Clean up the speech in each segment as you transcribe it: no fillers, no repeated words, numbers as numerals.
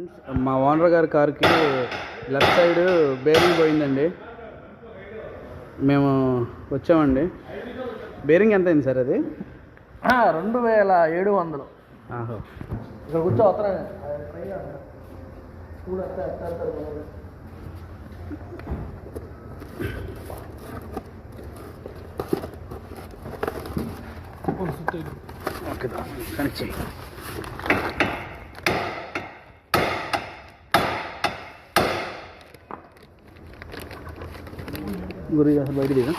Friends, మా owner గారి కార్కి లెఫ్ట్ సైడ్ బేరింగ్ పోయిందండి. మేము వచ్చామండి. బేరింగ్ ఎంత అయింది సార్? అది 2700. ఆహో, ఇక్కడ కూర్చో వస్తా ఓకే, కనెక్ట్ చేయి. గురి అసలు బయట దిగా.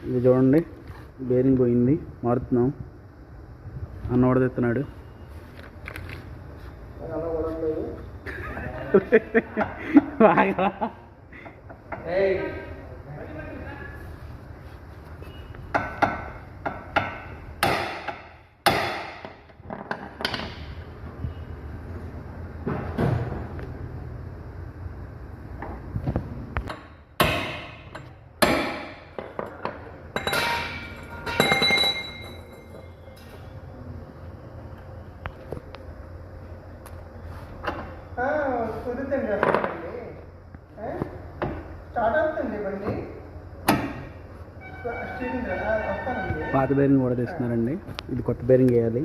ఇది చూడండి, బేరింగ్ పోయింది, మారుతున్నాం. అన్న వడదెత్తున్నాడు. బాగా పాత బేరింగ్ కూడా తీస్తున్నారండి. ఇది కొత్త బేరింగ్ వేయాలి.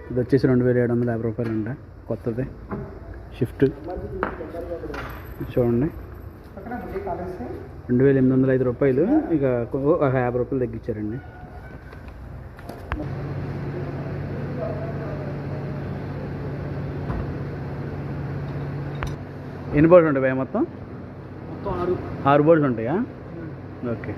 ఇది వచ్చేసి 2750 రూపాయలు అంట, కొత్తది షిఫ్ట్. చూడండి, 2805 రూపాయలు. ఇక 50 రూపాయలు తగ్గించారండి. ఎన్ని బోర్డ్స్ ఉంటాయి మొత్తం? 6 బోర్డ్స్ ఉంటాయా? ఓకే.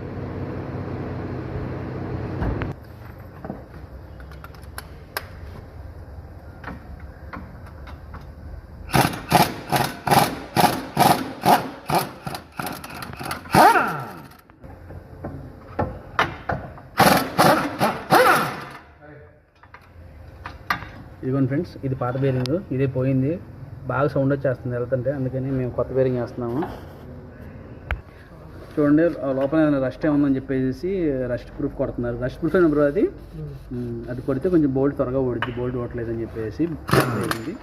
ఇదిగోండి ఫ్రెండ్స్, ఇది పాత బేరింగ్. ఇదే పోయింది, బాగా సౌండ్ వచ్చేస్తుంది వెళ్తుంటే, అందుకని మేము కొత్త బేరింగ్ వేస్తున్నాము. చూడండి, లోపల రస్ట్ ఏముందని చెప్పేసి రస్ట్ ప్రూఫ్ కొడుతున్నారు. రస్ట్ ప్రూఫ్ అయినా బ్రో అది కొడితే కొంచెం బోల్ట్ త్వరగా ఓడిద్ది. బోల్ట్ ఓడలేదని చెప్పేసి పోయింది.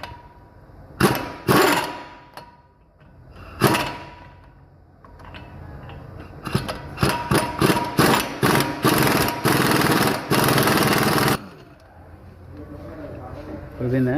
పోయిందా?